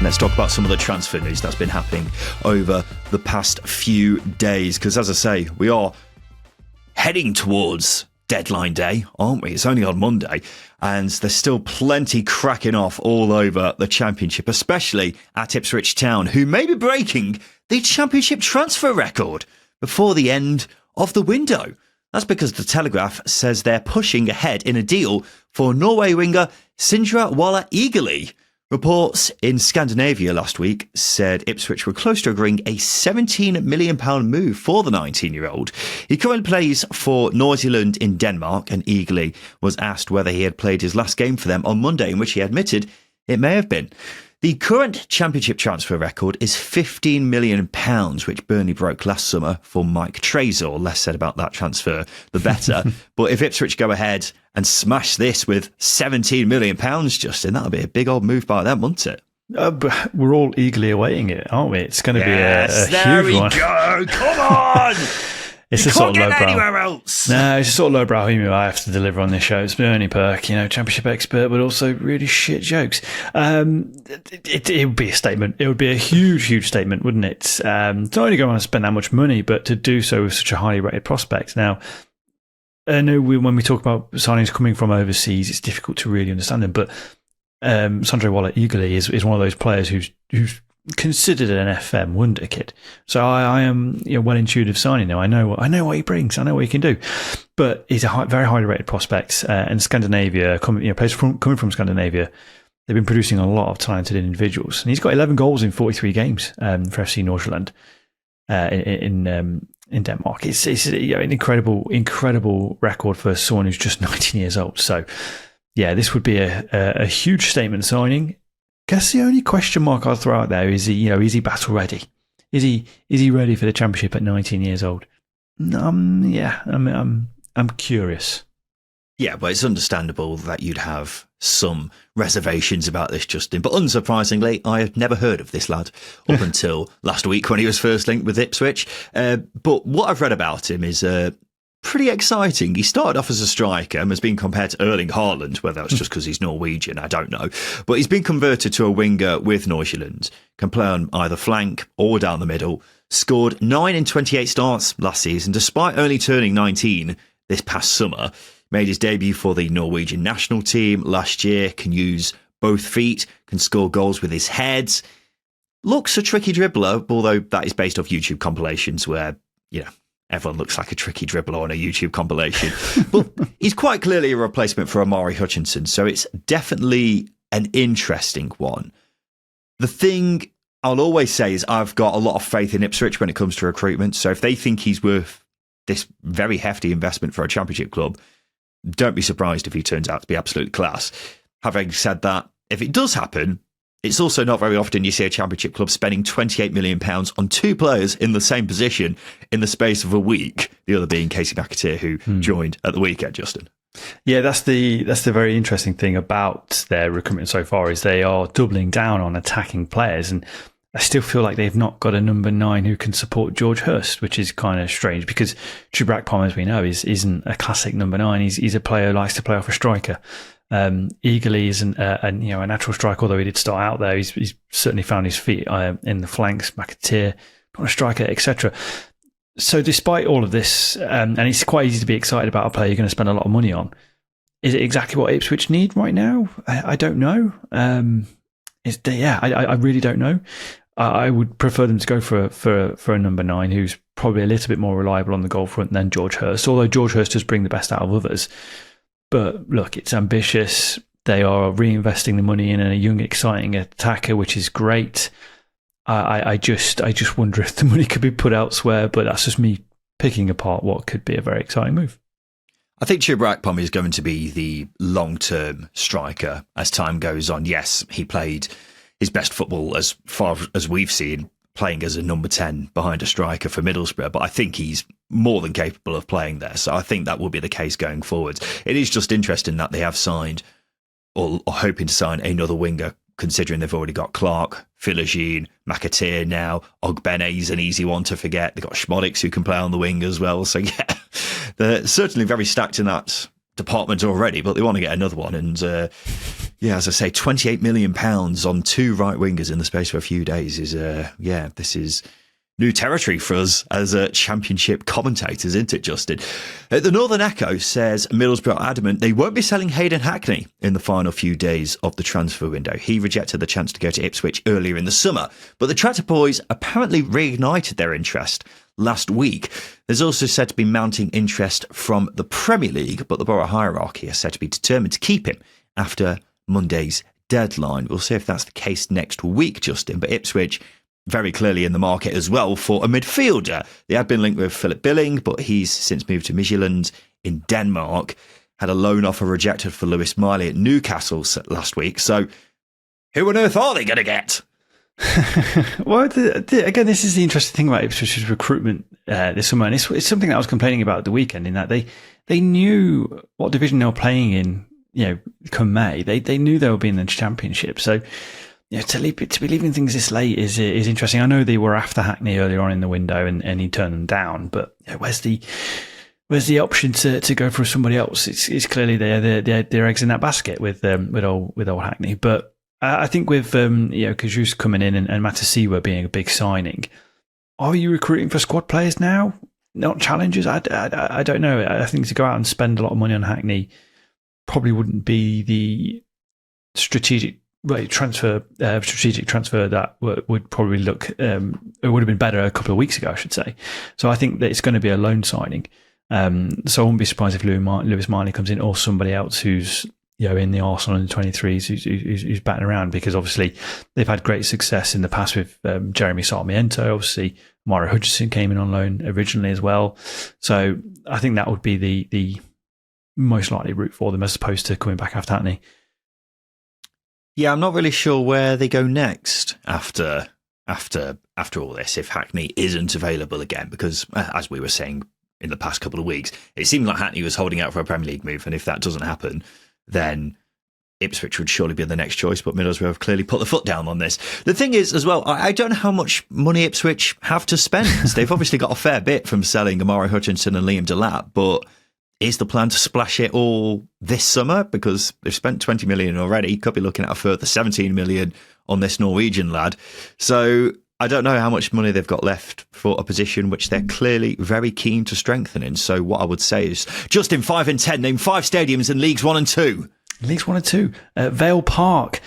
Let's talk about some of the transfer news that's been happening over the past few days. Because as I say, we are heading towards deadline day, aren't we? It's only on Monday. And there's still plenty cracking off all over the Championship, especially at Ipswich Town, who may be breaking the Championship transfer record before the end of the window. That's because the Telegraph says they're pushing ahead in a deal for Norway winger Sindre Walla-Eagerli. Reports in Scandinavia last week said Ipswich were close to agreeing a £17 million move for the 19-year-old. He currently plays for Nordsjælland in Denmark, and Eagerli was asked whether he had played his last game for them on Monday, in which he admitted it may have been. The current Championship transfer record is £15 million, which Burnley broke last summer for Mike Trezor. Less said about that transfer, the better. But if Ipswich go ahead and smash this with £17 million, Justin, that'll be a big old move by them, wouldn't it? But we're all eagerly awaiting it, aren't we? It's going to be a huge one. There we go. Come on. It's you a sort can't of get lowbrow. anywhere else. No, it's a sort of lowbrow humour I have to deliver on this show. It's Bernie Perk, Championship expert, but also really shit jokes. It would be a statement. It would be a huge, huge statement, wouldn't it? It's not only going to spend that much money, but to do so with such a highly rated prospect. Now, I know when we talk about signings coming from overseas, it's difficult to really understand them, but Sindre Walla-Eagerli is one of those players who's considered an FM wonder kid. So I am well in tune of signing now. I know what he brings. I know what he can do. But he's a very highly rated prospect. And Scandinavia, players coming from Scandinavia, they've been producing a lot of talented individuals. And he's got 11 goals in 43 games for FC Nordsjælland in Denmark. It's an incredible record for someone who's just 19 years old. So yeah, this would be a huge statement signing. Guess the only question mark I'll throw out there is is he battle ready? Is he ready for the Championship at 19 years old? I'm curious. Yeah, but it's understandable that you'd have some reservations about this, Justin. But unsurprisingly, I had never heard of this lad up until last week when he was first linked with Ipswich. But what I've read about him is pretty exciting. He started off as a striker and has been compared to Erling Haaland, whether that's just because he's Norwegian, I don't know. But he's been converted to a winger with Nordsjælland, can play on either flank or down the middle, scored 9 in 28 starts last season, despite only turning 19 this past summer. Made his debut for the Norwegian national team last year, can use both feet, can score goals with his head. Looks a tricky dribbler, although that is based off YouTube compilations where, everyone looks like a tricky dribbler on a YouTube compilation. But he's quite clearly a replacement for Amari Hutchinson, so it's definitely an interesting one. The thing I'll always say is I've got a lot of faith in Ipswich when it comes to recruitment, so if they think he's worth this very hefty investment for a Championship club, don't be surprised if he turns out to be absolute class. Having said that, if it does happen, it's also not very often you see a Championship club spending £28 million on two players in the same position in the space of a week, the other being Casey McAteer, who joined at the weekend, Justin. Yeah, that's the very interesting thing about their recruitment so far is they are doubling down on attacking players, and I still feel like they've not got a number 9 who can support George Hurst, which is kind of strange because Chubrakpom, as we know, isn't a classic number 9. He's a player who likes to play off a striker. Eagerli isn't a natural striker, although he did start out there. He's certainly found his feet in the flanks. McAteer, not a striker, etc. So despite all of this, and it's quite easy to be excited about a player you're going to spend a lot of money on, is it exactly what Ipswich need right now? I don't know. I really don't know. I would prefer them to go for a number 9 who's probably a little bit more reliable on the goal front than George Hurst, although George Hurst does bring the best out of others. But look, it's ambitious. They are reinvesting the money in a young, exciting attacker, which is great. I just wonder if the money could be put elsewhere, but that's just me picking apart what could be a very exciting move. I think Chubrakpom is going to be the long-term striker as time goes on. Yes, he played his best football as far as we've seen, playing as a number 10 behind a striker for Middlesbrough, but I think he's more than capable of playing there. So I think that will be the case going forward. It is just interesting that they have signed or hoping to sign another winger, considering they've already got Clark, Philogene, McAteer now. Ogbene's an easy one to forget. They've got Schmodix who can play on the wing as well. So yeah, they're certainly very stacked in that department already, but they want to get another one. And Yeah, as I say, £28 million on 2 right wingers in the space of a few days is, this is new territory for us as Championship commentators, isn't it, Justin? The Northern Echo says Middlesbrough are adamant they won't be selling Hayden Hackney in the final few days of the transfer window. He rejected the chance to go to Ipswich earlier in the summer, but the Tractor Boys apparently reignited their interest last week. There's also said to be mounting interest from the Premier League, but the Borough hierarchy are said to be determined to keep him after Monday's deadline. We'll see if that's the case next week, Justin, but Ipswich very clearly in the market as well for a midfielder. They had been linked with Philip Billing, but he's since moved to Midtjylland in Denmark. Had a loan offer rejected for Lewis Miley at Newcastle last week. So who on earth are they going to get? Well, again, this is the interesting thing about Ipswich's recruitment this summer, and it's something that I was complaining about at the weekend, in that they knew what division they were playing in, come May. They knew they would be in the Championship. So, to be leaving things this late is interesting. I know they were after Hackney earlier on in the window, and he turned them down. But where's the option to go for somebody else? It's clearly their eggs in that basket with old Hackney. But I think with Kajus coming in and Matasiwa being a big signing, are you recruiting for squad players now, not challengers? I don't know. I think to go out and spend a lot of money on Hackney probably wouldn't be the strategic transfer that would probably look. It would have been better a couple of weeks ago, I should say. So I think that it's going to be a loan signing. So I wouldn't be surprised if Lewis Miley comes in, or somebody else who's in the Arsenal under 23s who's batting around, because obviously they've had great success in the past with Jeremy Sarmiento. Obviously, Mara Hutchinson came in on loan originally as well. So I think that would be the most likely route for them, as opposed to coming back after Hackney. Yeah, I'm not really sure where they go next after all this, if Hackney isn't available again, because as we were saying in the past couple of weeks, it seemed like Hackney was holding out for a Premier League move, and if that doesn't happen, then Ipswich would surely be the next choice, but Middlesbrough have clearly put the foot down on this. The thing is, as well, I don't know how much money Ipswich have to spend. They've obviously got a fair bit from selling Amari Hutchinson and Liam Delap, but is the plan to splash it all this summer? Because they've spent 20 million already. Could be looking at a further 17 million on this Norwegian lad. So I don't know how much money they've got left for a position which they're clearly very keen to strengthen in. So what I would say is, just in 5 and 10, name 5 stadiums in Leagues 1 and 2. Leagues 1 and 2. Vale Park,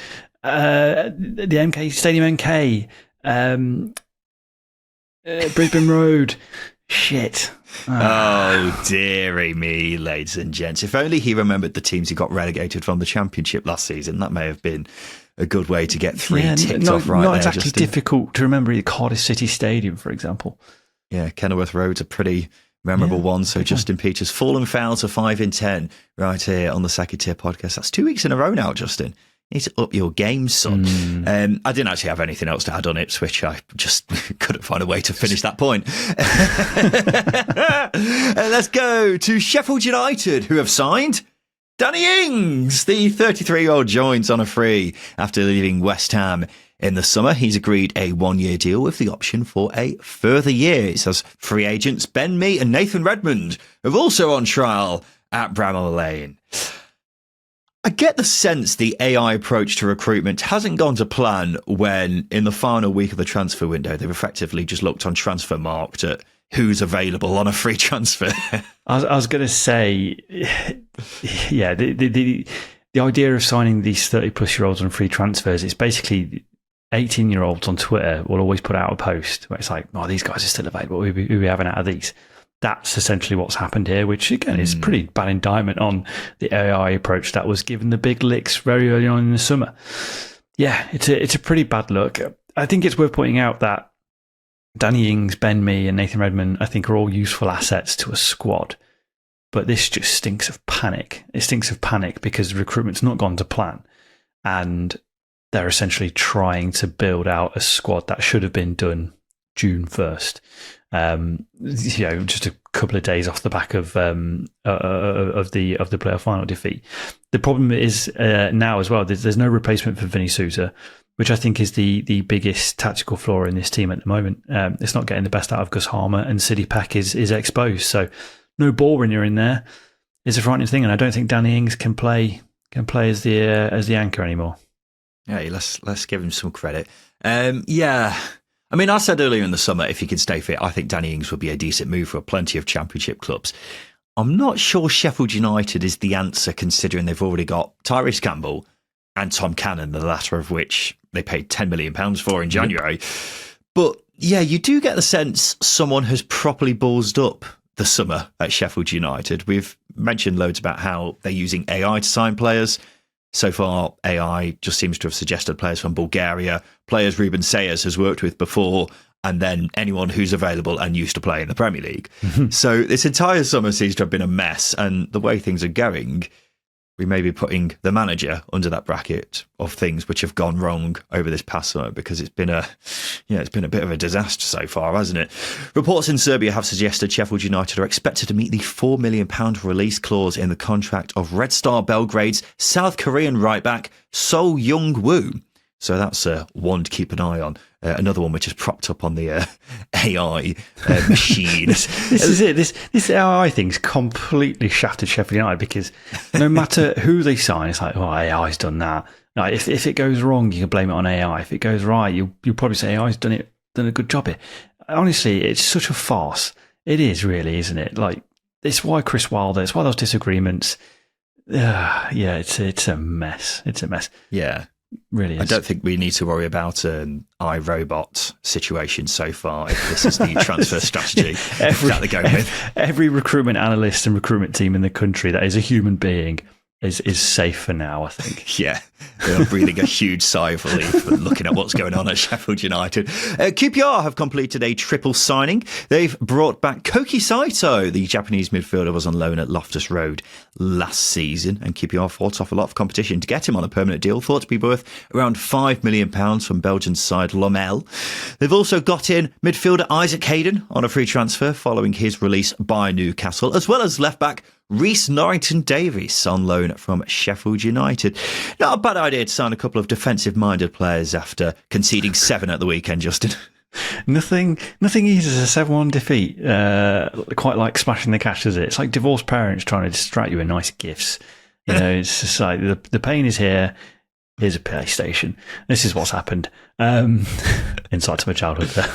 the MK Stadium MK, Brisbane Road. Shit. Oh, dearie me, ladies and gents. If only he remembered the teams he got relegated from the Championship last season. That may have been a good way to get 3 ticked off right there. Not exactly difficult to remember the Cardiff City Stadium, for example. Yeah, Kenilworth Road's a pretty memorable one. So Justin Peach has fallen foul to 5 in 10 right here on the Second Tier podcast. That's 2 weeks in a row now, Justin. You need to up your game, son. I didn't actually have anything else to add on Ipswich. I just couldn't find a way to finish that point. Let's go to Sheffield United, who have signed Danny Ings. The 33-year-old joins on a free after leaving West Ham in the summer. He's agreed a 1-year deal with the option for a further year. It says free agents Ben Mee and Nathan Redmond are also on trial at Bramall Lane. I get the sense the AI approach to recruitment hasn't gone to plan when, in the final week of the transfer window, they've effectively just looked on Transfermarkt at who's available on a free transfer. I was going to say, yeah, the idea of signing these 30-plus-year-olds on free transfers, it's basically 18-year-olds on Twitter will always put out a post where it's like, oh, these guys are still available. Who are we having out of these? That's essentially what's happened here, which, again, is pretty bad indictment on the AI approach that was given the big licks very early on in the summer. Yeah, it's a pretty bad look. I think it's worth pointing out that Danny Ings, Ben Mee and Nathan Redmond, I think, are all useful assets to a squad. But this just stinks of panic. It stinks of panic because recruitment's not gone to plan. And they're essentially trying to build out a squad that should have been done June 1st. Just a couple of days off the back of the playoff final defeat. The problem is now as well. There's no replacement for Vinny Sousa, which I think is the biggest tactical flaw in this team at the moment. It's not getting the best out of Gus Harmer, and City Pack is exposed. So no ball winner in there is a frightening thing, and I don't think Danny Ings can play can play as the anchor anymore. Yeah, let's give him some credit. Yeah. I mean, I said earlier in the summer, if he could stay fit, I think Danny Ings would be a decent move for plenty of Championship clubs. I'm not sure Sheffield United is the answer, considering they've already got Tyrese Campbell and Tom Cannon, the latter of which they paid £10 million for in January. But yeah, you do get the sense someone has properly ballsed up the summer at Sheffield United. We've mentioned loads about how they're using AI to sign players. So far, AI just seems to have suggested players from Bulgaria, players Ruben Sayers has worked with before, and then anyone who's available and used to play in the Premier League. So this entire summer seems to have been a mess, and the way things are going, we may be putting the manager under that bracket of things which have gone wrong over this past summer, because it's been a bit of a disaster so far, hasn't it? Reports in Serbia have suggested Sheffield United are expected to meet the £4 million release clause in the contract of Red Star Belgrade's South Korean right-back Sol Young-woo. So that's one to keep an eye on. Another one which is propped up on the AI machine. This is it. This AI thing's completely shafted Sheffield United, because no matter who they sign, it's like, oh, AI's done that. Like, if it goes wrong, you can blame it on AI. If it goes right, you'll probably say AI's done a good job here. Honestly, it's such a farce. It is really, isn't it? Like, it's why Chris Wilder, it's why those disagreements. Yeah, it's a mess. It's a mess. Yeah. Really is. I don't think we need to worry about an iRobot situation so far, if this is the transfer strategy that they're going with. Every recruitment analyst and recruitment team in the country that is a human being is safe for now, I think. Yeah, they're breathing a huge sigh of relief looking at what's going on at Sheffield United. QPR have completed a triple signing. They've brought back Koki Saito. The Japanese midfielder was on loan at Loftus Road last season, and QPR fought off a lot of competition to get him on a permanent deal, thought to be worth around £5 million from Belgian side Lommel. They've also got in midfielder Isaac Hayden on a free transfer following his release by Newcastle, as well as left-back Reece Norrington-Davies on loan from Sheffield United. Not a bad idea to sign a couple of defensive-minded players after conceding 7 at the weekend, Justin. Nothing eases a 7-1 defeat quite like smashing the cash, is it? It's like divorced parents trying to distract you with nice gifts. You know, it's just like the pain is here. Here's a PlayStation. This is what's happened. Insight to my childhood there.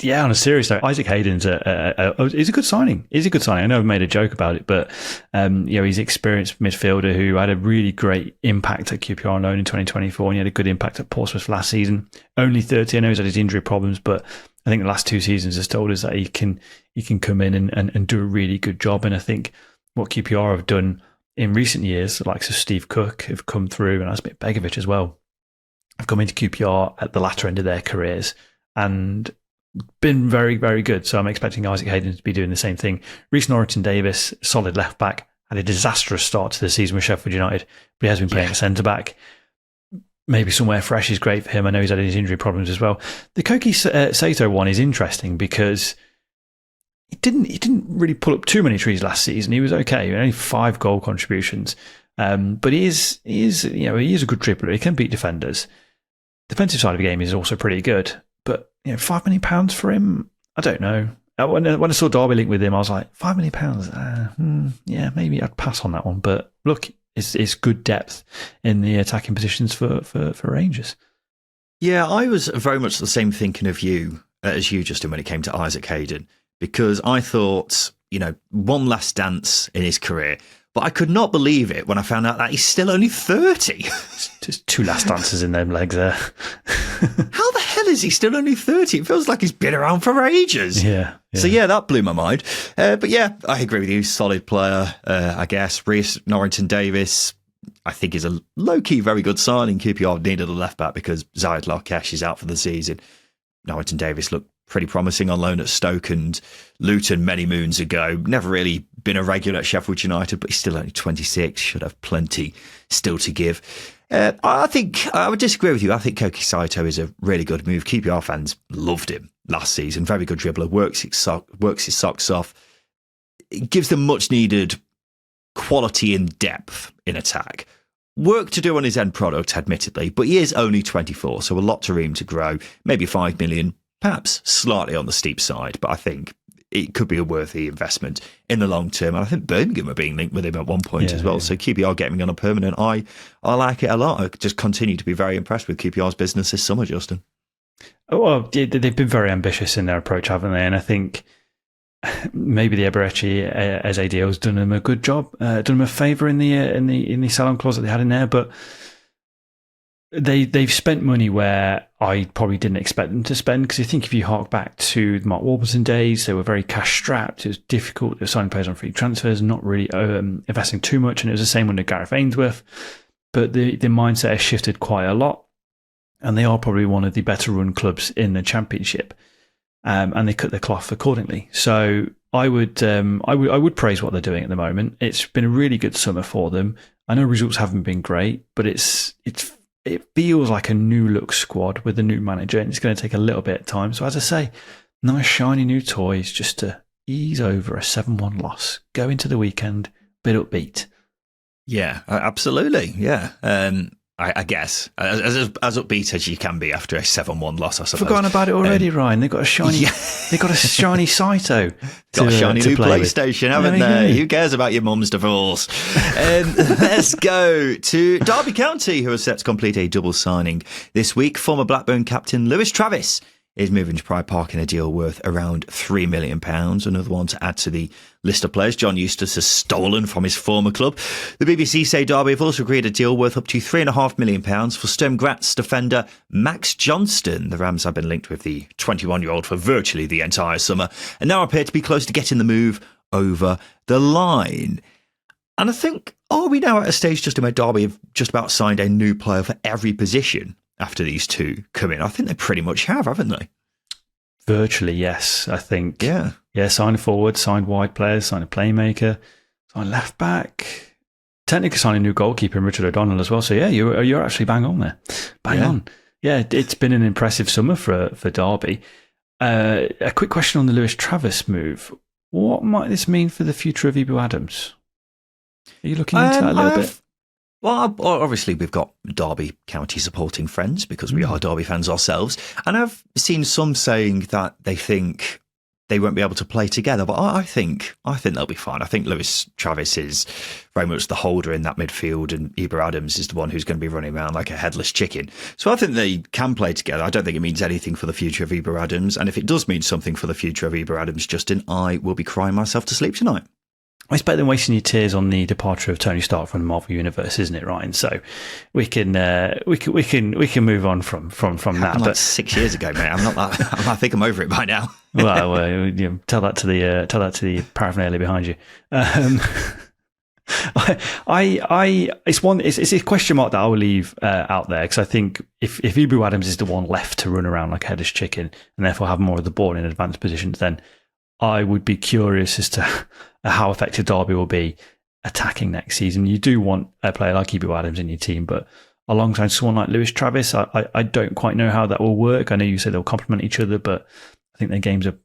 Yeah, on a serious note, Isaac Hayden's he's a good signing. He's a good signing. I know I've made a joke about it, but he's an experienced midfielder who had a really great impact at QPR on loan in 2024, and he had a good impact at Portsmouth last season. Only 30. I know he's had his injury problems, but I think the last 2 seasons has told us that he can come in and do a really good job. And I think what QPR have done in recent years, the likes of Steve Cook have come through, and Asmit Begovic as well, have come into QPR at the latter end of their careers and been very, very good. So I'm expecting Isaac Hayden to be doing the same thing. Reece Norrington-Davies, solid left back, had a disastrous start to the season with Sheffield United, but he has been playing at centre back. Maybe somewhere fresh is great for him. I know he's had his injury problems as well. The Koki Saito one is interesting because he didn't really pull up too many trees last season. He was okay, only 5 goal contributions. But he is a good dribbler. He can beat defenders. Defensive side of the game is also pretty good, but £5 million for him, I don't know. When I saw Derby link with him, I was like, £5 million? Yeah, maybe I'd pass on that one. But look, it's good depth in the attacking positions for Rangers. Yeah, I was very much the same thinking of you as you, Justin, when it came to Isaac Hayden, because I thought, one last dance in his career. But I could not believe it when I found out that he's still only 30. Just 2 last dances in them legs there. How the hell is he still only 30? It feels like he's been around for ages. Yeah. So, that blew my mind. But, I agree with you. Solid player, I guess. Reece Norrington-Davies, I think, is a low-key very good signing. QPR needed a left-back because Zayed Larkesh is out for the season. Norrington-Davies looked pretty promising on loan at Stoke and Luton many moons ago. Never really been a regular at Sheffield United, but he's still only 26. Should have plenty still to give. I think I would disagree with you. I think Koki Saito is a really good move. QPR fans loved him last season. Very good dribbler. Works his socks off. It gives them much needed quality and depth in attack. Work to do on his end product, admittedly, but he is only 24, so a lot to room to grow. Maybe 5 million. Perhaps slightly on the steep side, but I think it could be a worthy investment in the long term. And I think Birmingham are being linked with him at one point as well. Yeah. So QPR getting on a permanent. I like it a lot. I just continue to be very impressed with QPR's business this summer, Justin. Well, they've been very ambitious in their approach, haven't they? And I think maybe the Eberechi as ADO has done them a good job, done them a favour in the sell-on clause that they had in there, but they've spent money where I probably didn't expect them to spend, because I think if you hark back to the Mark Warburton days, they were very cash strapped. It was difficult. They were signing players on free transfers, not really investing too much, and it was the same under Gareth Ainsworth. But the mindset has shifted quite a lot, and they are probably one of the better run clubs in the Championship, and they cut their cloth accordingly. So I would praise what they're doing at the moment. It's been a really good summer for them. I know results haven't been great, but it feels like a new look squad with a new manager, and it's going to take a little bit of time. So as I say, nice shiny new toys just to ease over a 7-1 loss. Go into the weekend bit upbeat. Yeah, absolutely. Yeah. I guess as upbeat as you can be after a 7-1 loss, I suppose. Forgotten about it already, Ryan. They've got a shiny, they've got a shiny Saito. Got a shiny new PlayStation, haven't they? Who cares about your mum's divorce? Let's go to Derby County, who are set to complete a double signing this week. Former Blackburn captain Lewis Travis is moving to Pride Park in a deal worth around £3 million. Another one to add to the list of players John Eustace has stolen from his former club. The BBC say Derby have also agreed a deal worth up to £3.5 million for Sturm Graz defender Max Johnston. The Rams have been linked with the 21-year-old for virtually the entire summer, and now appear to be close to getting the move over the line. And I think, are we now at a stage just where Derby have just about signed a new player for every position after these two come in? I think they pretty much have, haven't they? Virtually, yes. I think. Yeah. Sign a forward, signed wide players, signed a playmaker, signed left back. Technically signed a new goalkeeper in Richard O'Donnell as well. So yeah, you're actually bang on there. Bang on. Yeah, it's been an impressive summer for Derby. A quick question on the Lewis Travis move. What might this mean for the future of Ibu Adams? Are you looking into that a little bit? Well, obviously we've got Derby County supporting friends because we are Derby fans ourselves. And I've seen some saying that they think they won't be able to play together. But I think they'll be fine. I think Lewis Travis is very much the holder in that midfield, and Ibu Adams is the one who's going to be running around like a headless chicken. So I think they can play together. I don't think it means anything for the future of Ibu Adams. And if it does mean something for the future of Ibu Adams, Justin, I will be crying myself to sleep tonight. It's better than wasting your tears on the departure of Tony Stark from the Marvel Universe, isn't it, Ryan? So we can move on from that. Like 6 years ago, mate. I'm not that. I think I'm over it by now. Well, tell that to the paraphernalia behind you. It's a question mark that I will leave out there, because I think if Ibu Adams is the one left to run around like a headless chicken and therefore have more of the ball in advanced positions, then I would be curious as to how effective Derby will be attacking next season. You do want a player like Ibu Adams in your team, but alongside someone like Lewis Travis, I don't quite know how that will work. I know you say they'll complement each other, but I think their games are a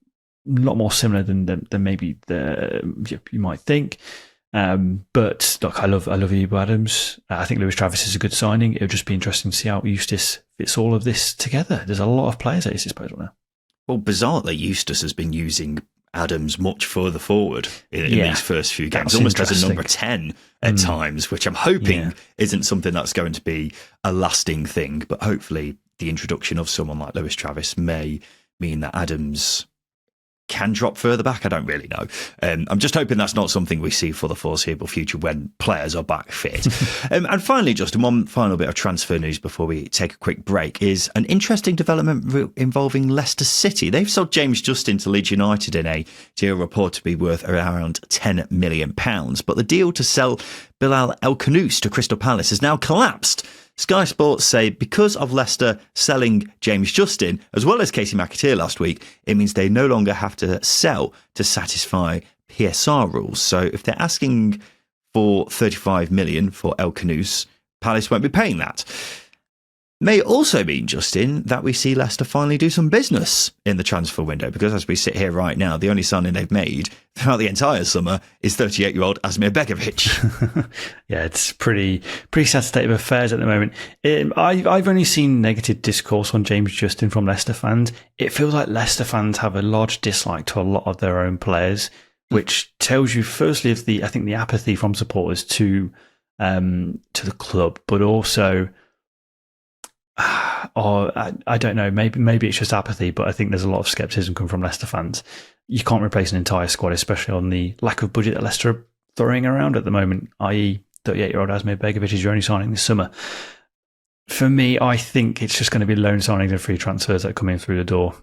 lot more similar than maybe you might think. But look, I love Ibu Adams. I think Lewis Travis is a good signing. It'll just be interesting to see how Eustace fits all of this together. There's a lot of players at his disposal now. Well, bizarrely, Eustace has been using Adams much further forward in these first few games, almost as a number 10 at times, which I'm hoping isn't something that's going to be a lasting thing. But hopefully the introduction of someone like Lewis Travis may mean that Adams can drop further back. I don't really know. I'm just hoping that's not something we see for the foreseeable future when players are back fit. And finally, Justin, one final bit of transfer news before we take a quick break is an interesting development involving Leicester City. They've sold James Justin to Leeds United in a deal reported to be worth around £10 million. But the deal to sell Bilal El Khanous to Crystal Palace has now collapsed. Sky Sports say because of Leicester selling James Justin, as well as Casey McAteer last week, it means they no longer have to sell to satisfy PSR rules. So if they're asking for 35 million for El Khanous, Palace won't be paying that. may also mean, Justin, that we see Leicester finally do some business in the transfer window, because as we sit here right now, the only signing they've made throughout the entire summer is 38-year-old Asmir Begovic. Yeah, it's pretty sad state of affairs at the moment. I've only seen negative discourse on James Justin from Leicester fans. It feels like Leicester fans have a large dislike to a lot of their own players, which tells you firstly of the apathy from supporters to the club, but also, I don't know, maybe it's just apathy, but I think there's a lot of scepticism coming from Leicester fans. You can't replace an entire squad, especially on the lack of budget that Leicester are throwing around at the moment, i.e. 38-year-old Asmir Begovic is your only signing this summer. For me, I think it's just going to be loan signings and free transfers that come in through the door.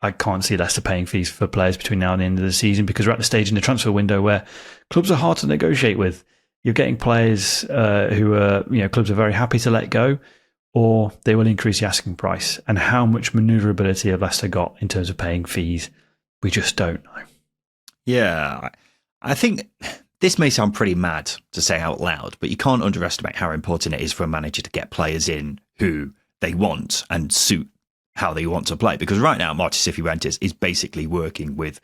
I can't see Leicester paying fees for players between now and the end of the season, because we're at the stage in the transfer window where clubs are hard to negotiate with. You're getting players who are, clubs are very happy to let go, or they will increase the asking price. And how much manoeuvrability have Leicester got in terms of paying fees? We just don't know. Yeah, I think this may sound pretty mad to say out loud, but you can't underestimate how important it is for a manager to get players in who they want and suit how they want to play. Because right now, Martin Cifuentes is basically working with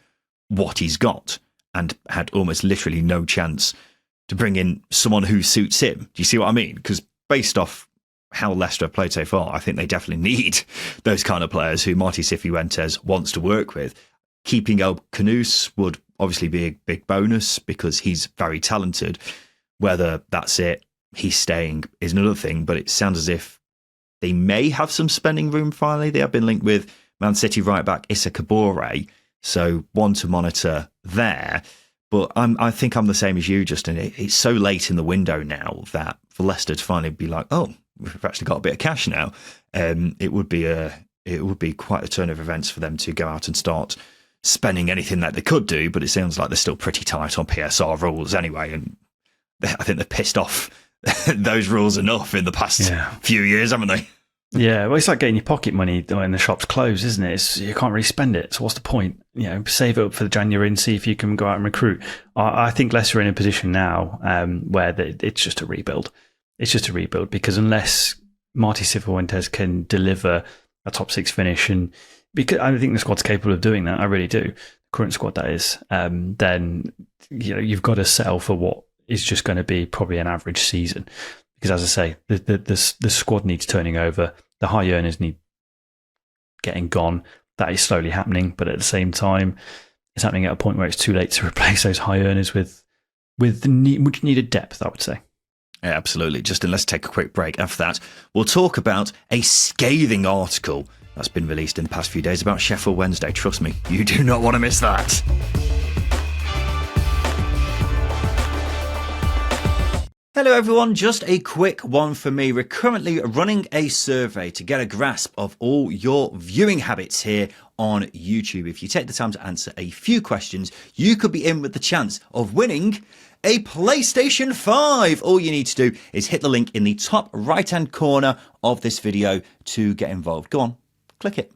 what he's got and had almost literally no chance to bring in someone who suits him. Do you see what I mean? Because based off how Leicester have played so far, I think they definitely need those kind of players who Martin Cifuentes wants to work with. Keeping El Khanous would obviously be a big bonus because he's very talented. Whether that's it, he's staying, is another thing, but it sounds as if they may have some spending room finally. They have been linked with Man City right back Issa Kabore, so one to monitor there. But I think I'm the same as you, Justin. It's so late in the window now that for Leicester to finally be like, oh, we've actually got a bit of cash now. It would be quite a turn of events for them to go out and start spending anything that they could do. But it sounds like they're still pretty tight on PSR rules anyway, and I think they're pissed off those rules enough in the past few years, haven't they? Yeah, well, it's like getting your pocket money when the shop's closed, isn't it? You can't really spend it. So what's the point? Save it up for the January and see if you can go out and recruit. I think Leicester are in a position now where it's just a rebuild. It's just a rebuild, because unless Martin Cifuentes can deliver a top six finish, and because I think the squad's capable of doing that, I really do. The current squad, that is. Then you've got to settle for what is just going to be probably an average season. Because as I say, the squad needs turning over. The high earners need getting gone. That is slowly happening, but at the same time, it's happening at a point where it's too late to replace those high earners with much needed depth, I would say. Yeah, absolutely. Justin, let's take a quick break. After that, we'll talk about a scathing article that's been released in the past few days about Sheffield Wednesday. Trust me, you do not want to miss that. Hello everyone, just a quick one for me. We're currently running a survey to get a grasp of all your viewing habits here on YouTube. If you take the time to answer a few questions, you could be in with the chance of winning a PlayStation 5. All you need to do is hit the link in the top right-hand corner of this video to get involved. Go on, click it.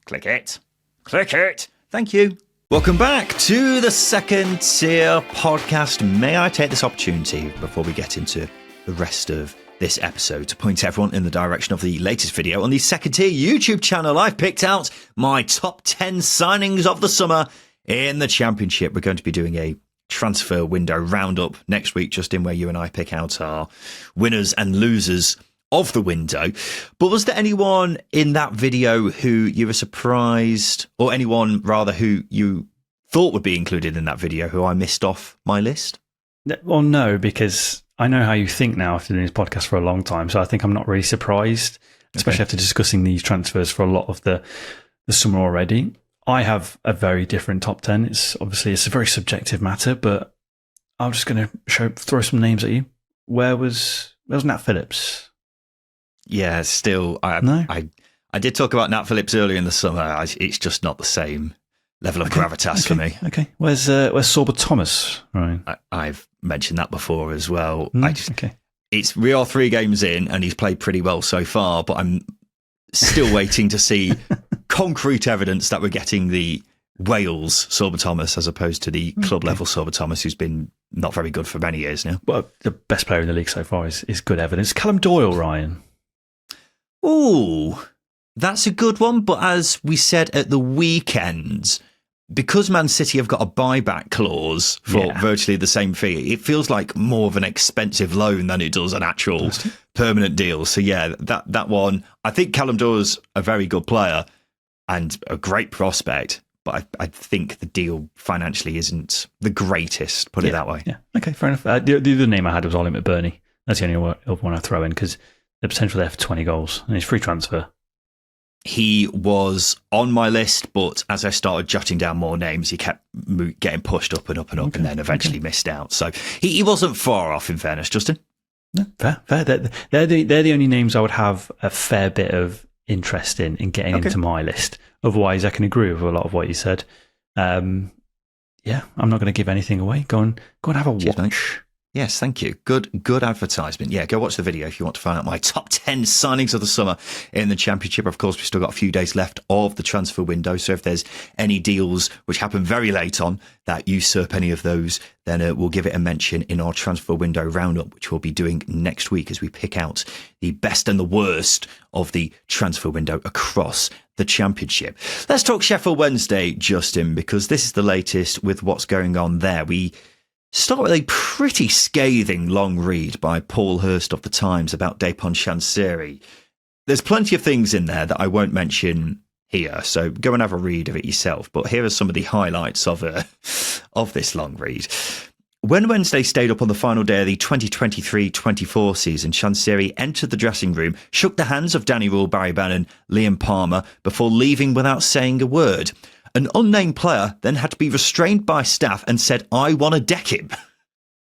Click it. Click it. Thank you. Welcome back to the Second Tier Podcast. May I take this opportunity before we get into the rest of this episode to point everyone in the direction of the latest video on the Second Tier YouTube channel. I've picked out my top 10 signings of the summer in the Championship. We're going to be doing a transfer window roundup next week, Justin, where you and I pick out our winners and losers of the window. But was there anyone in that video who you were surprised, or anyone rather who you thought would be included in that video who I missed off my list? Well, no, because I know how you think now after doing this podcast for a long time. So I think I'm not really surprised, especially after discussing these transfers for a lot of the summer already. I have a very different top 10. It's a very subjective matter, but I'm just going to throw some names at you. Where was Nat Phillips? Yeah, still, I did talk about Nat Phillips earlier in the summer. It's just not the same level of gravitas for me. Okay, where's Sorba Thomas? Right, I've mentioned that before as well. We are 3 games in, and he's played pretty well so far. But I'm still waiting to see concrete evidence that we're getting the Wales Sorba Thomas as opposed to the club level Sorba Thomas, who's been not very good for many years now. Well, the best player in the league so far is good evidence. Callum Doyle, Ryan. Ooh, that's a good one. But as we said at the weekend, because Man City have got a buyback clause for virtually the same fee, it feels like more of an expensive loan than it does an actual permanent deal. So yeah, that one, I think Callum Dawes a very good player and a great prospect, but I think the deal financially isn't the greatest, put it that way. Yeah, okay, fair enough. The other name I had was Ollie McBurney. That's the only other one I throw in because the potential there for 20 goals and it's free transfer. He was on my list, but as I started jotting down more names, he kept getting pushed up and up and up, and then eventually missed out. So he wasn't far off, in fairness, Justin. No, fair. They're the only names I would have a fair bit of interest in getting into my list. Otherwise, I can agree with a lot of what you said. I'm not going to give anything away. Go and have a watch. Mate. Yes, thank you. Good advertisement. Yeah, go watch the video if you want to find out my top 10 signings of the summer in the Championship. Of course, we've still got a few days left of the transfer window. So if there's any deals which happen very late on that usurp any of those, then we'll give it a mention in our transfer window roundup, which we'll be doing next week as we pick out the best and the worst of the transfer window across the Championship. Let's talk Sheffield Wednesday, Justin, because this is the latest with what's going on there. We start with a pretty scathing long read by Paul Hurst of The Times about Dejphon Chansiri. There's plenty of things in there that I won't mention here, so go and have a read of it yourself. But here are some of the highlights of this long read. When Wednesday stayed up on the final day of the 2023-24 season, Chansiri entered the dressing room, shook the hands of Danny Rule, Barry Bannon, Liam Palmer, before leaving without saying a word. An unnamed player then had to be restrained by staff and said, "I want to deck him."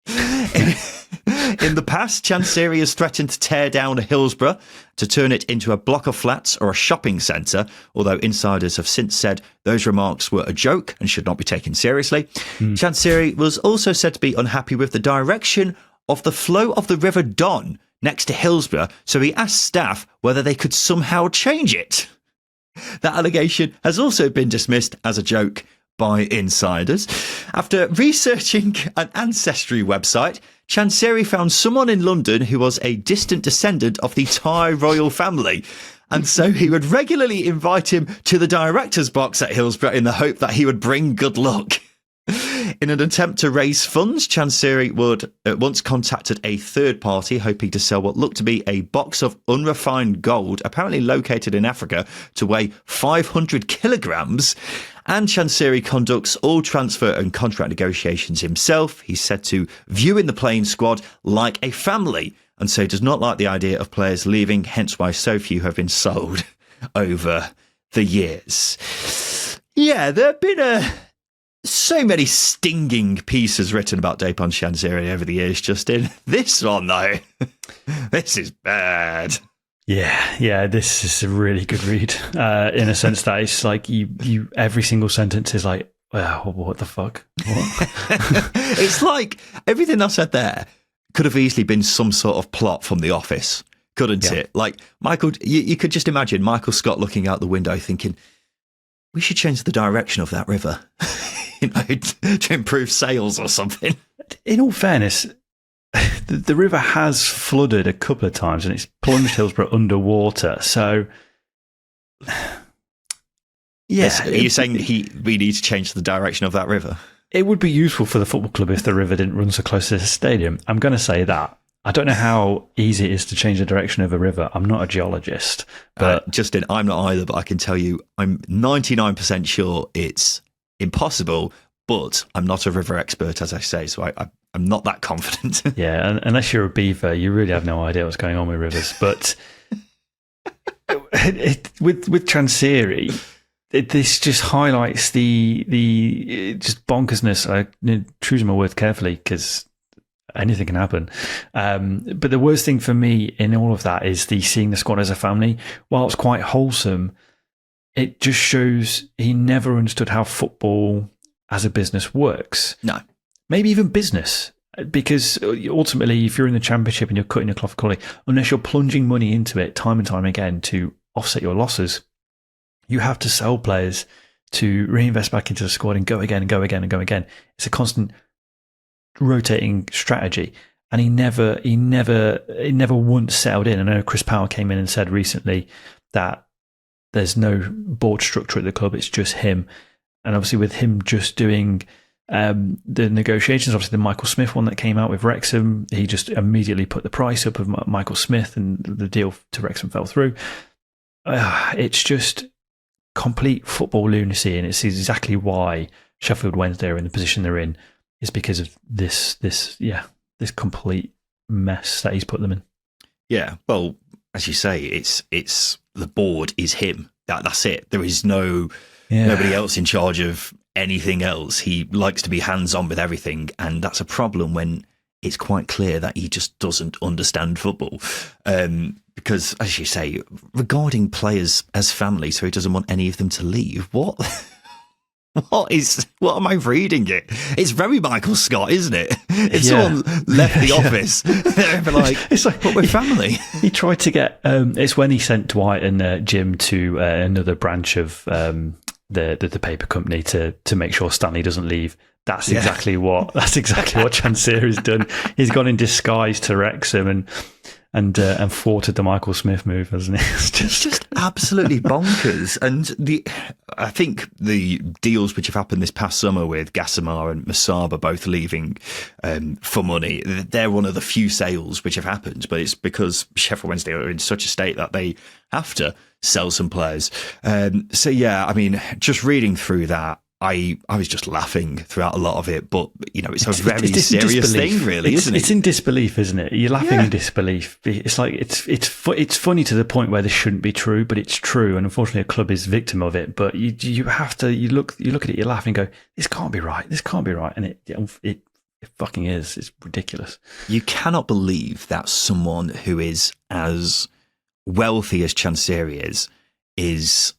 In the past, Chansiri has threatened to tear down a Hillsborough to turn it into a block of flats or a shopping centre, although insiders have since said those remarks were a joke and should not be taken seriously. Chansiri was also said to be unhappy with the direction of the flow of the River Don next to Hillsborough, so he asked staff whether they could somehow change it. That allegation has also been dismissed as a joke by insiders. After researching an ancestry website, Chansiri found someone in London who was a distant descendant of the Thai royal family, and so he would regularly invite him to the director's box at Hillsborough in the hope that he would bring good luck. In an attempt to raise funds, Chansiri would at once contacted a third party hoping to sell what looked to be a box of unrefined gold, apparently located in Africa, to weigh 500 kilograms. And Chansiri conducts all transfer and contract negotiations himself. He's said to viewing the playing squad like a family, and so does not like the idea of players leaving, hence why so few have been sold over the years. Yeah, there have been so many stinging pieces written about Dejphon Chansiri over the years, Justin. This one, though, this is bad. Yeah, this is a really good read. In a sense that it's like you every single sentence is like, well, what the fuck? What? It's like everything I said there could have easily been some sort of plot from The Office, couldn't it? Like Michael, you could just imagine Michael Scott looking out the window thinking, we should change the direction of that river. To improve sales or something. In all fairness, the river has flooded a couple of times and it's plunged Hillsborough underwater. So, yeah. Are you saying we need to change the direction of that river? It would be useful for the football club if the river didn't run so close to the stadium. I'm going to say that. I don't know how easy it is to change the direction of a river. I'm not a geologist. But Justin, I'm not either, but I can tell you I'm 99% sure it's impossible, but I'm not a river expert, as I say, so I'm not that confident. Yeah, and unless you're a beaver, you really have no idea what's going on with rivers. But with Chansiri, this just highlights the just bonkersness. I choose my words carefully because anything can happen. But the worst thing for me in all of that is seeing the squad as a family. While it's quite wholesome, it just shows he never understood how football as a business works. No. Maybe even business. Because ultimately, if you're in the Championship and you're cutting your cloth calling, unless you're plunging money into it time and time again to offset your losses, you have to sell players to reinvest back into the squad and go again and go again and go again. It's a constant rotating strategy. and he never once settled in. I know Chris Powell came in and said recently that there's no board structure at the club; it's just him. And obviously, with him just doing the negotiations, obviously the Michael Smith one that came out with Wrexham, he just immediately put the price up of Michael Smith, and the deal to Wrexham fell through. It's just complete football lunacy, and it's exactly why Sheffield Wednesday are in the position they're in, is because of this complete mess that he's put them in. Yeah, well, as you say, it's the board is him. That's it. There is nobody else in charge of anything else. He likes to be hands-on with everything, and that's a problem when it's quite clear that he just doesn't understand football. Because, as you say, regarding players as family, so he doesn't want any of them to leave. What am I reading it? It's very Michael Scott, isn't it? If someone left the office, they'd be like, it's like, but we're family. He tried to get, it's when he sent Dwight and Jim to another branch of the paper company to make sure Stanley doesn't leave. That's exactly what Chansiri's done. He's gone in disguise to Wrexham and thwarted the Michael Smith move, hasn't he? It's just absolutely bonkers. And I think the deals which have happened this past summer with Gossamer and Masaba both leaving for money, they're one of the few sales which have happened, but it's because Sheffield Wednesday are in such a state that they have to sell some players. So yeah, I mean, just reading through that, I was just laughing throughout a lot of it, but it's a very serious thing, really, isn't it? It's in disbelief, isn't it? You're laughing in disbelief. It's like it's funny to the point where this shouldn't be true, but it's true, and unfortunately, a club is victim of it. But you have to look at it, you laugh and go, "This can't be right. This can't be right," and it fucking is. It's ridiculous. You cannot believe that someone who is as wealthy as Chansiri is,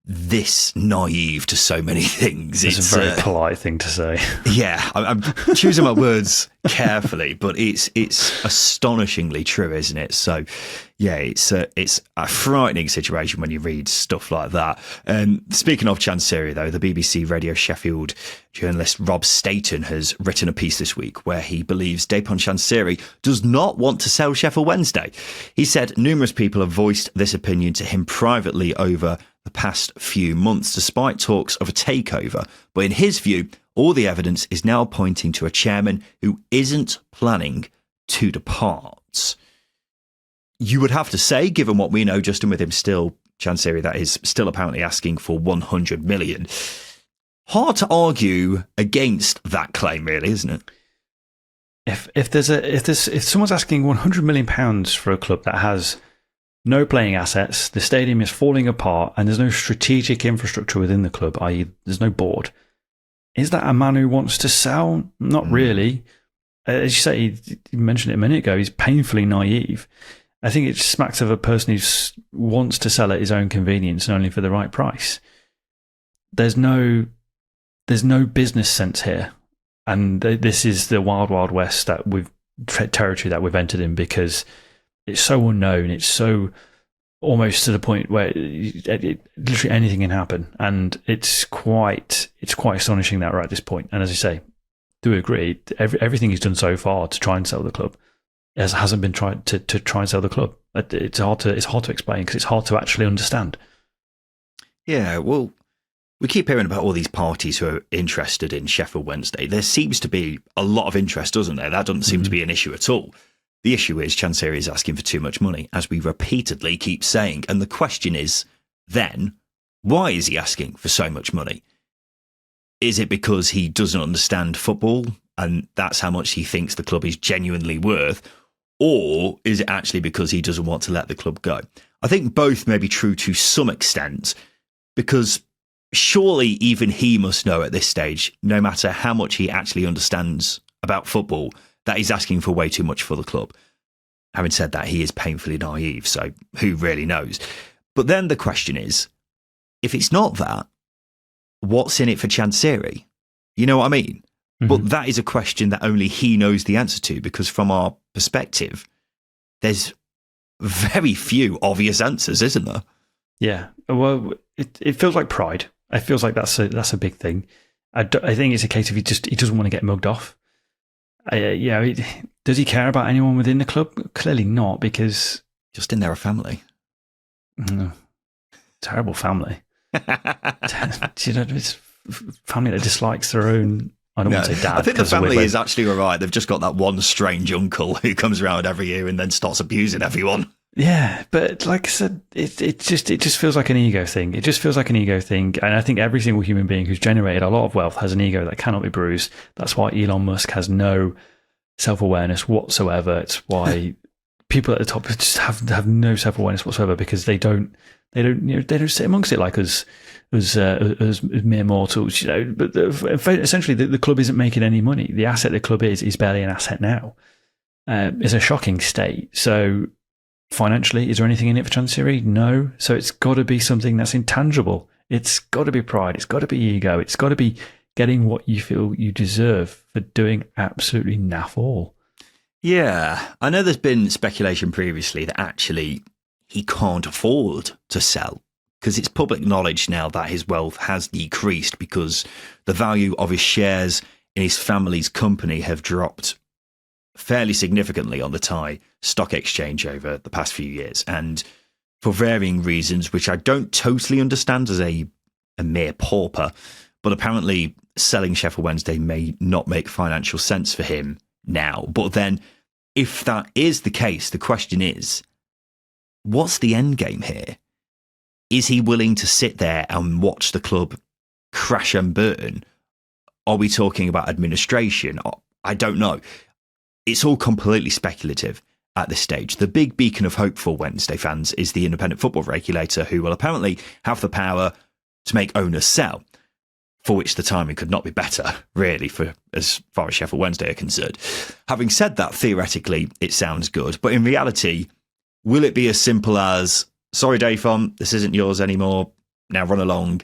this naive to so many things. It's a very polite thing to say. Yeah, I'm choosing my words carefully, but it's astonishingly true, isn't it? So, yeah, it's a frightening situation when you read stuff like that. Speaking of Chansiri, though, the BBC Radio Sheffield journalist Rob Staten has written a piece this week where he believes Dejphon Chansiri does not want to sell Sheffield Wednesday. He said numerous people have voiced this opinion to him privately over the past few months, despite talks of a takeover. But in his view, all the evidence is now pointing to a chairman who isn't planning to depart. You would have to say, given what we know, Justin, with him still, Chansiri, that is still apparently asking for 100 million. Hard to argue against that claim, really, isn't it? If someone's asking 100 million pounds for a club that has no playing assets, the stadium is falling apart, and there's no strategic infrastructure within the club, i.e. there's no board, is that a man who wants to sell? Not really. As you say, you mentioned it a minute ago, he's painfully naive. I think it smacks of a person who wants to sell at his own convenience and only for the right price. There's no business sense here. And this is the wild, wild west territory that we've entered in, because it's so unknown. It's so almost to the point where literally anything can happen, and it's quite astonishing that we're at this point. And as I say, do agree, everything he's done so far to try and sell the club hasn't been tried to try and sell the club. It's hard to explain because it's hard to actually understand. Yeah, well, we keep hearing about all these parties who are interested in Sheffield Wednesday. There seems to be a lot of interest, doesn't there? That doesn't seem to be an issue at all. The issue is Chansiri is asking for too much money, as we repeatedly keep saying. And the question is, then, why is he asking for so much money? Is it because he doesn't understand football and that's how much he thinks the club is genuinely worth? Or is it actually because he doesn't want to let the club go? I think both may be true to some extent, because surely even he must know at this stage, no matter how much he actually understands about football, that he's asking for way too much for the club. Having said that, he is painfully naive, so who really knows? But then the question is, if it's not that, what's in it for Chansiri? You know what I mean? Mm-hmm. But that is a question that only he knows the answer to, because from our perspective, there's very few obvious answers, isn't there? Yeah. Well, it feels like pride. It feels like that's a big thing. I think it's a case of he doesn't want to get mugged off. Does he care about anyone within the club? Clearly not, because Just in there a family. Terrible family. It's family that dislikes their own. I don't want to say dad. I think the family is actually all right. They've just got that one strange uncle who comes around every year and then starts abusing everyone. Yeah, but like I said, it just feels like an ego thing. It just feels like an ego thing. And I think every single human being who's generated a lot of wealth has an ego that cannot be bruised. That's why Elon Musk has no self-awareness whatsoever. It's why people at the top just have no self-awareness whatsoever, because they don't sit amongst it like us mere mortals, But essentially, the club isn't making any money. The asset the club is barely an asset now. It's a shocking state. So financially, is there anything in it for Chansiri? No. So it's got to be something that's intangible. It's got to be pride. It's got to be ego. It's got to be getting what you feel you deserve for doing absolutely naff all. Yeah, I know there's been speculation previously that actually he can't afford to sell, because it's public knowledge now that his wealth has decreased because the value of his shares in his family's company have dropped fairly significantly on the Thai stock exchange over the past few years. And for varying reasons, which I don't totally understand as a mere pauper, but apparently selling Sheffield Wednesday may not make financial sense for him now. But then if that is the case, the question is, what's the end game here? Is he willing to sit there and watch the club crash and burn? Are we talking about administration? I don't know. It's all completely speculative at this stage. The big beacon of hope for Wednesday fans is the independent football regulator, who will apparently have the power to make owners sell, for which the timing could not be better, really, for as far as Sheffield Wednesday are concerned. Having said that, theoretically, it sounds good. But in reality, will it be as simple as, sorry, Dejphon, this isn't yours anymore, now run along?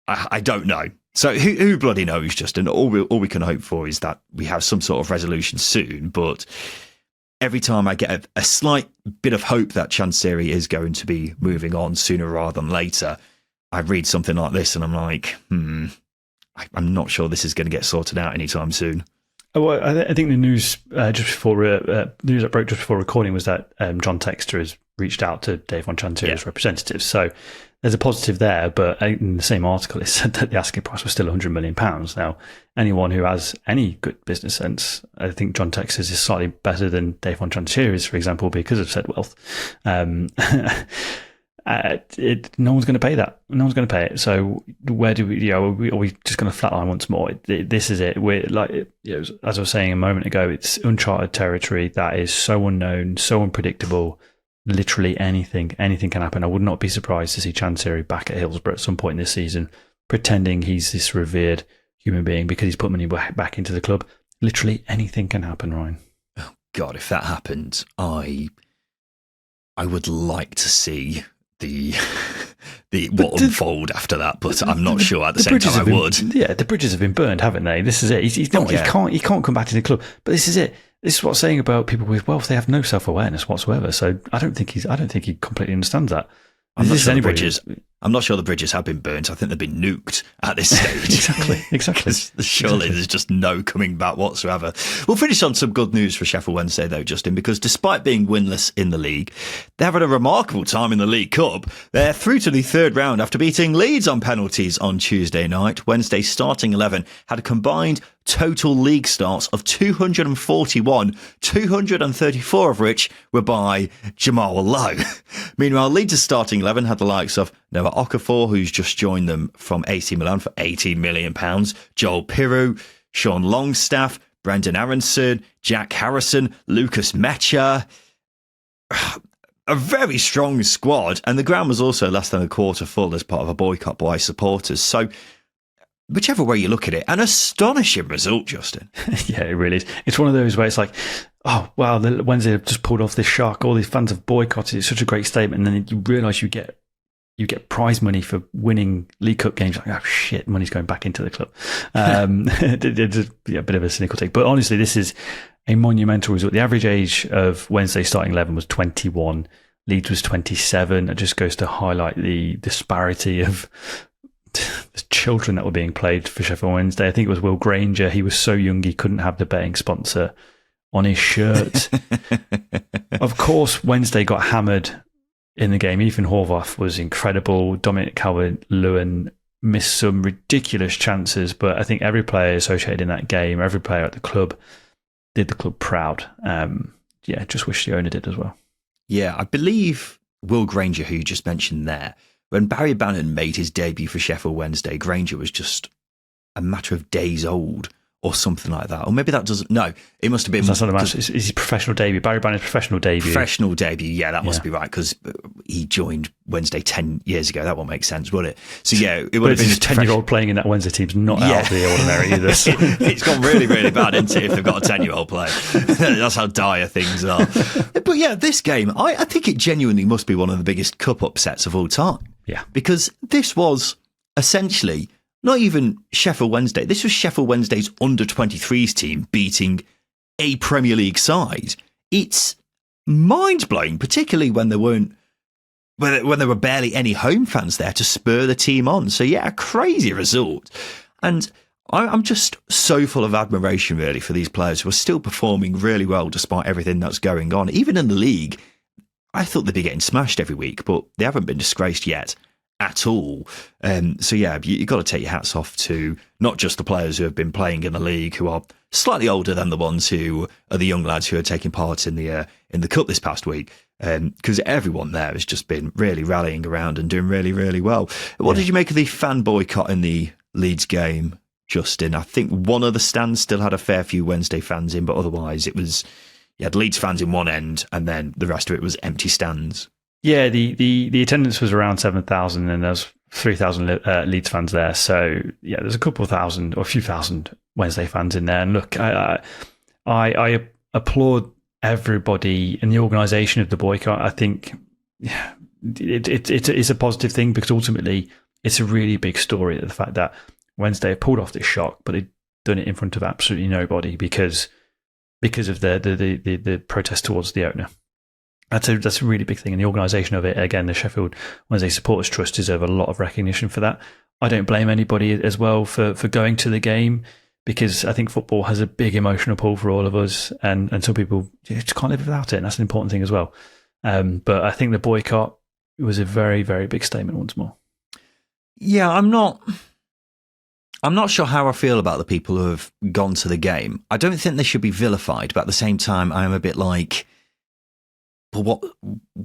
I don't know. So who bloody knows, Justin? All we can hope for is that we have some sort of resolution soon. But every time I get a slight bit of hope that Chansiri is going to be moving on sooner rather than later, I read something like this and I'm like, I'm not sure this is going to get sorted out anytime soon. Well, I think the news just before news that broke just before recording was that John Textor has reached out to Dejphon Chansiri's representatives. So there's a positive there, but in the same article it said that the asking price was still £100 million. Now, anyone who has any good business sense, I think John Textor's is slightly better than Dejphon Chansiri's, for example, because of said wealth. No one's going to pay that. No one's going to pay it. So where do we? Are we just going to flatline once more? This is it. We're like, as I was saying a moment ago, it's uncharted territory that is so unknown, so unpredictable. Literally anything can happen. I would not be surprised to see Chansiri back at Hillsborough at some point this season, pretending he's this revered human being because he's put money back into the club. Literally anything can happen, Ryan. Oh God, if that happened, I would like to see the unfold after that, but I'm not sure at the same time I would. Yeah, the bridges have been burned, haven't they? This is it. He can't come back to the club. But this is it. This is what I'm saying about people with wealth. They have no self-awareness whatsoever. So I don't think he completely understands that. I'm not sure the bridges have been burnt. I think they've been nuked at this stage. Exactly. Surely there's just no coming back whatsoever. We'll finish on some good news for Sheffield Wednesday, though, Justin, because despite being winless in the league, they're having a remarkable time in the League Cup. They're through to the third round after beating Leeds on penalties on Tuesday night. Wednesday's starting 11 had a combined total league starts of 241, 234 of which were by Jamal Lowe. Meanwhile, Leeds' starting 11 had the likes of Noah Okafor, who's just joined them from AC Milan for £18 million, Joel Piroux, Sean Longstaff, Brendan Aronson, Jack Harrison, Lucas Mecha. A very strong squad, and the ground was also less than a quarter full as part of a boycott by supporters. So whichever way you look at it, an astonishing result, Justin. Yeah, it really is. It's one of those where it's like, oh, wow, the Wednesday have just pulled off this shark. All these fans have boycotted. It's such a great statement. And then you realise you get prize money for winning League Cup games. Like, oh, shit, money's going back into the club. It's a bit of a cynical take. But honestly, this is a monumental result. The average age of Wednesday's starting 11 was 21. Leeds was 27. It just goes to highlight the disparity of the children that were being played for Sheffield Wednesday. I think it was Will Granger. He was so young he couldn't have the betting sponsor on his shirt. Of course, Wednesday got hammered in the game. Ethan Horvath was incredible. Dominic Calvert-Lewin missed some ridiculous chances, but I think every player associated in that game, every player at the club, did the club proud. Just wish the owner did as well. Yeah, I believe Will Granger, who you just mentioned there, when Barry Bannon made his debut for Sheffield Wednesday, Granger was just a matter of days old or something like that. Or maybe that doesn't... No, it must have been... That's not a matter. It's his professional debut. Barry Bannon's professional debut. Professional debut, yeah, that must be right, because he joined Wednesday 10 years ago. That won't make sense, would it? So, yeah, it would have been... a 10-year-old playing in that Wednesday team's not out of the ordinary either. So. It's gone really, really bad, isn't it, if they've got a 10-year-old player? That's how dire things are. But, yeah, this game, I think it genuinely must be one of the biggest cup upsets of all time. Yeah. Because this was essentially... Not even Sheffield Wednesday. This was Sheffield Wednesday's under-23s team beating a Premier League side. It's mind-blowing, particularly when there were barely any home fans there to spur the team on. So, yeah, a crazy result. And I'm just so full of admiration, really, for these players who are still performing really well despite everything that's going on. Even in the league, I thought they'd be getting smashed every week, but they haven't been disgraced yet. At all. So, yeah, you've got to take your hats off to not just the players who have been playing in the league, who are slightly older than the ones who are the young lads who are taking part in the cup this past week, because everyone there has just been really rallying around and doing really, really well. What did you make of the fan boycott in the Leeds game, Justin? I think one of the stands still had a fair few Wednesday fans in, but otherwise it was, you had Leeds fans in one end and then the rest of it was empty stands. Yeah, the attendance was around 7,000 and there was 3,000 Leeds fans there. So, yeah, there's a couple of thousand or a few thousand Wednesday fans in there. And look, I applaud everybody in the organisation of the boycott. I think it's a positive thing because ultimately it's a really big story, the fact that Wednesday have pulled off this shock, but they've done it in front of absolutely nobody because of the protest towards the owner. That's a really big thing. And the organisation of it, again, the Sheffield Wednesday Supporters Trust deserve a lot of recognition for that. I don't blame anybody as well for going to the game because I think football has a big emotional pull for all of us and some people just can't live without it. And that's an important thing as well. But I think the boycott was a very, very big statement once more. Yeah, I'm not sure how I feel about the people who have gone to the game. I don't think they should be vilified, but at the same time, I'm a bit like... But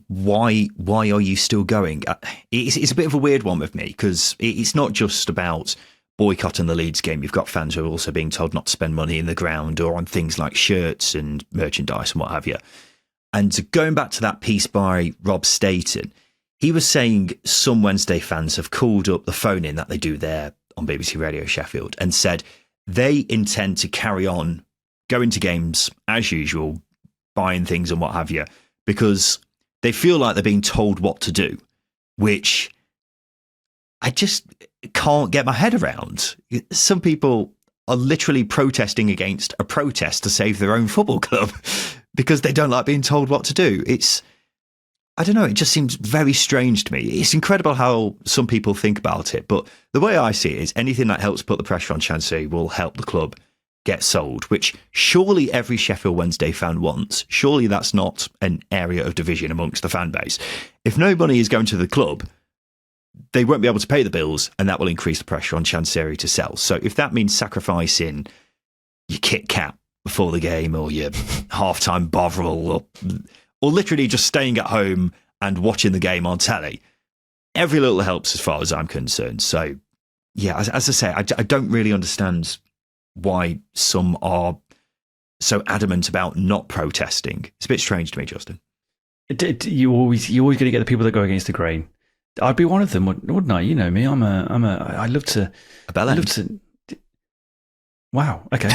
why are you still going? It's a bit of a weird one with me because it's not just about boycotting the Leeds game. You've got fans who are also being told not to spend money in the ground or on things like shirts and merchandise and what have you. And going back to that piece by Rob Staten, he was saying some Wednesday fans have called up the phone in that they do there on BBC Radio Sheffield and said they intend to carry on going to games as usual, buying things and what have you, because they feel like they're being told what to do, which I just can't get my head around. Some people are literally protesting against a protest to save their own football club because they don't like being told what to do. I don't know, it just seems very strange to me. It's incredible how some people think about it, but the way I see it is anything that helps put the pressure on Chansiri will help the club get sold, which surely every Sheffield Wednesday fan wants. Surely that's not an area of division amongst the fan base. If no money is going to the club, they won't be able to pay the bills, and that will increase the pressure on Chansiri to sell. So if that means sacrificing your Kit Kat before the game or your halftime Bovril or literally just staying at home and watching the game on telly, every little helps as far as I'm concerned. So, yeah, as I say, I don't really understand why some are so adamant about not protesting. It's a bit strange to me, Justin. You always going to get the people that go against the grain. I'd be one of them, wouldn't I? You know me. I love to. A bell end. Wow. Okay.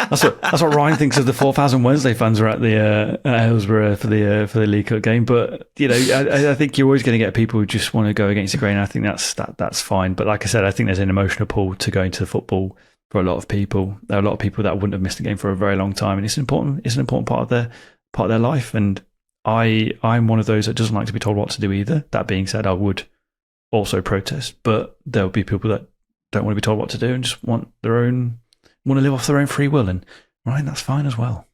That's what Ryan thinks of the 4,000 Wednesday fans were at the Hillsborough for the League Cup game. But you know, I think you're always going to get people who just want to go against the grain. I think that's fine. But like I said, I think there's an emotional pull to going to football for a lot of people. There are a lot of people that wouldn't have missed the game for a very long time, and it's an important part of their life. And I'm one of those that doesn't like to be told what to do either. That being said, I would also protest, but there'll be people that don't want to be told what to do and just want to live off their own free will, and right, that's fine as well.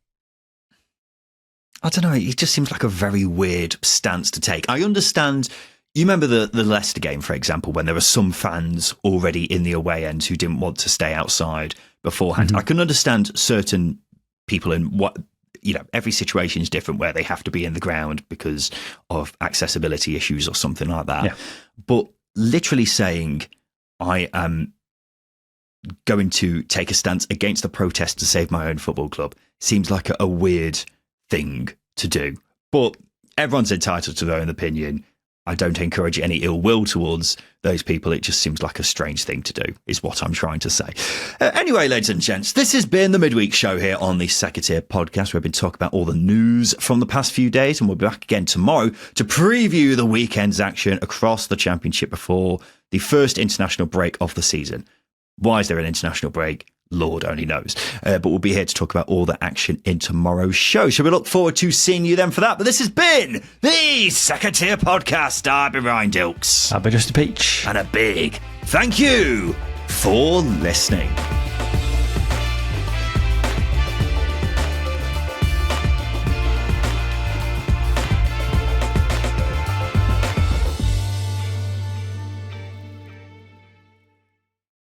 I don't know. It just seems like a very weird stance to take. I understand. You remember the Leicester game, for example, when there were some fans already in the away end who didn't want to stay outside beforehand. Mm-hmm. I can understand certain people in what, every situation is different where they have to be in the ground because of accessibility issues or something like that. Yeah. But literally saying, I am going to take a stance against the protest to save my own football club seems like a weird thing to do. But everyone's entitled to their own opinion. I don't encourage any ill will towards those people. It just seems like a strange thing to do, is what I'm trying to say. Anyway, ladies and gents, this has been the midweek show here on the Second Tier podcast. We've been talking about all the news from the past few days, and we'll be back again tomorrow to preview the weekend's action across the Championship before the first international break of the season. Why is there an international break? Lord only knows. But we'll be here to talk about all the action in tomorrow's show. So we look forward to seeing you then for that. But this has been the Second Tier podcast. I've been Ryan Dilks. I've been Justin Peach. And a big thank you for listening.